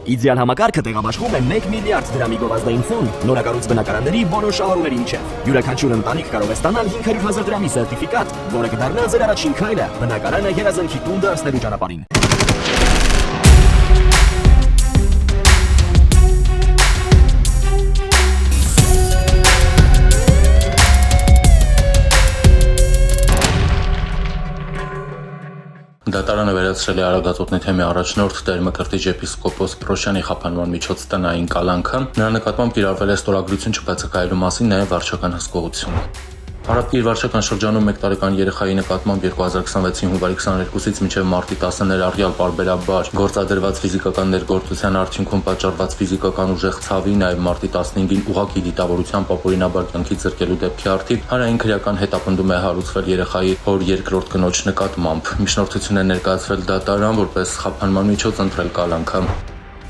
Իդեալ համակարգը տեղաբաշխում է 1 միլիարդ դրամի գովազդային ֆոնդ նորակառույց բնակարանների բոլոր շահառուների միջև։ Յուրաքանչյուր ընտանիք կարող է ստանալ 500,000 դրամի սերտիֆիկատ, որը կդառնա ձեր առաջին քայլը բնակարանը երազանքի տուն դարձնելու ճանապարհին։ Դատարանը վերացրել է Արագածոտնի թեմի առաջնորդ Տեր Մկրտիչ եպիսկոպոս Պրոշյանի խափանման միջոց տնային կալանքը, նրա նկատմամբ կիրառվել է ստորագրություն չբացակայելու մասին նաև վարչական հսկողություն։ Արաբկիր վարչական շրջանում 1 տարեկան երեխայի նկատմամբ 2026-ի հունվարի 22-ից մինչև մարտի 10-ը ներառյալ պարբերաբար գործադրված ֆիզիկական ներգործության արդյունքում պատճառված ֆիզիկական ուժեղ ցավի, նաև մարտի 15-ին ուղղակի դիտավորությամբ ապօրինաբար կյանքի զրկելու դեպքի արդիվ հանրային քրեական հետապնդում է հարուցվել երեխայի հոր երկրորդ կնոջ նկատմամբ։ Միջնորդություն է ներկայացվել դատարան, որպես խափանման միջոց ընտրել կալանքը։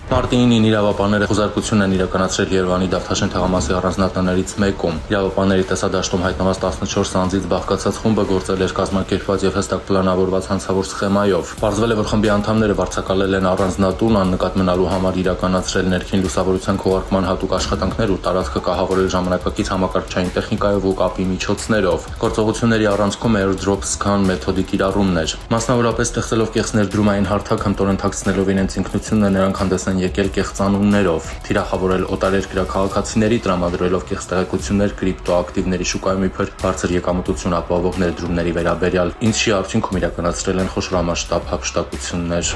Մարտի 9-ին իրավապանները խոզարկություն են իրականացրել Երևանի Դավթաշեն թաղամասի առանձնատներից մեկում։ Իրավապանների տեսադաշտում հայտնված 14 անձից բաղկացած խումբը գործել էր կազմակերպված եւ հստակ պլանավորված հանցավոր սխեմայով։ Պարզվել է, որ խմբի անդամները վարձակալել են առանձնատուն աննկատ մնալու համար իրականացրել ներքին լուսավորության քողարկման հատուկ աշխատանքներ ու տարածքը կահավորել ժամանակակից համակարգչային տեխնիկայով ու կապի միջոցներով։ Գործողությունների առանցքում airdrop scan մեթոդի կիրառումն էր։ Մասնավորապես ստեղծելով կեղծ ներդրումային հարթակ հմտորեն թաքցնելով իրենց ինքնությունը նրանք հանդես են եկել կեղծանուններով, թիրախավորել օտարերկրյա քաղաքացիների, տրամադրելով կեղծ տեղեկություններ կրիպտոակտիվների շուկայում իբր բարձր եկամտություն ապահովող ներդրումների վերաբերյալ, ինչի արդյունքում իրականացրել են խոշորամասշտաբ հափշտակություններ։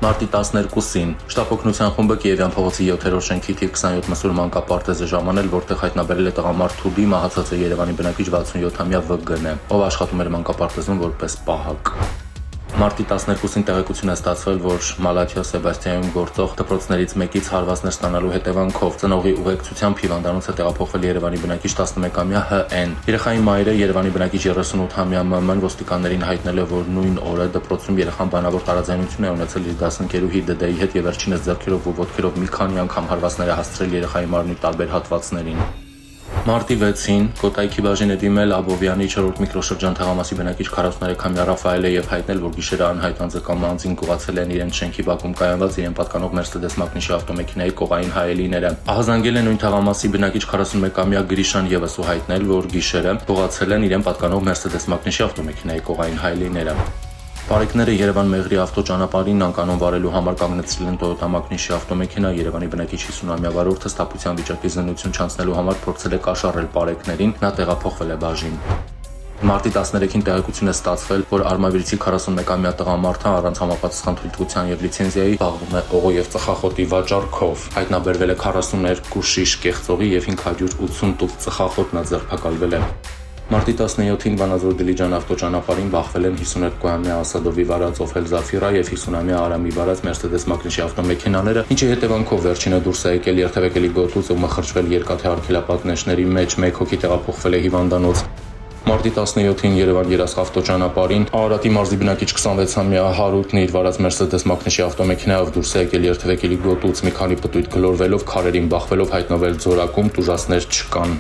Մարտի 12-ին շտապօգնության խումբը Կիևյան փողոցի 7-րդ շենքի թիվ 27 մսուր մանկապարտեզ է ժամանել, որտեղ հայտնաբերել է տղամարդ Թուբի, մահացած է Երևանի բնակիչ 67-ամյա ՎԳՆ, ով աշխատում էր մանկապարտեզում որպես պահակ։ Մարտի 12-ին տեղեկություն է ստացվել, որ Մալաթիա Սեբաստիայում գործող դպրոցներից մեկից հարվածներ ստանալու հետևանքով ծնողի ուղեկցությամբ հիվանդանոց է տեղափոխվել Երևանի բնակիչ 11-ամյա ՀՆ։ Երեխայի մայրը Երևանի բնակիչ 38-ամյա ՄՄ-ն ոստիկաններին հայտնել է, որ նույն օրը դպրոցում երեխան բանավոր տարաձայնություն է ունեցել իր դասընկերուհի ԴԴ-ի հետ եւ վերջինս ձեռքերով ու ոտքերով մի քանի անգամ հարվածներ է հասցրել երեխայի մարմնի տարբեր հատվածներին։ Մարտի 6-ին Կոտայքի բաժին է դիմել Աբովյանի 4-րդ միկրոշրջան թաղամասի բնակիչ 43-ամյա Ռաֆայելը եւ հայտնել, որ գիշերը անհայտ անձը կամ անձին գողացել են իրենց շենքի բակում կայանված իրեն պատկանող Mercedes մակնիշի ավտոմեքենայի կողային հայելիները։ Ահազանգել են նույն թաղամասի բնակիչ 41-ամյա Գրիշան եւս ու հայտնել, որ գիշերը գողացել են իրեն պատկանող Mercedes մակնիշի ավտոմեքենայի կողային հայելիները։ Բարեկները Երևան-Մեղրի ավտոճանապարհին անկանոն վարելու համար կանգնեցրել են Toyota մակնիշի ավտոմեքենա, Երևանի բնակիչ 50-ամյա վարորդը սթափության վիճակի զննություն չանցնելու համար փորձել է կաշառել բարեկներին, նա տեղափոխվել է բաժին։ Մարտի 13-ին տեղեկություն է ստացվել, որ արմավիրցի 41-ամյա տղամարդը առանց համապատասխան թույլտվության եւ լիցենզիայի զբաղվում է օղո եւ ծխախոտի վաճառքով։ Հայտնաբերվել է 42 շիշ կեղծողի եւ 580 տուփ ծխախոտ, նա ձերբակալվել է։ Մարտի 17-ին Վանաձոր Դիլիջան ավտոճանապարհին բախվել են 52-ամյա Ասադովի վարած Opel Zafira եւ 50-ամյա Արամի վարած Mercedes մակնիշի ավտոմեքենաները, ինչի հետևանքով վերջինը դուրս է եկել երթևեկելի գոտուց ու մխրճվել երկաթե արգելապատնեշների մեջ, 1 հոգի տեղափոխվել է հիվանդանոց։ Մարտի 17-ին Երևան-Երասխ ավտոճանապարհին Արարատի մարզի բնակիչ 26-ամյա Հարութն իր վարած Mercedes մակնիշի ավտոմեքենայով դուրս է եկել երթևեկելի գոտուց, մի քանի պտույտ գլորվելով, քարերին բախվելով հայտնվել ձորակում, տուժածներ չկան։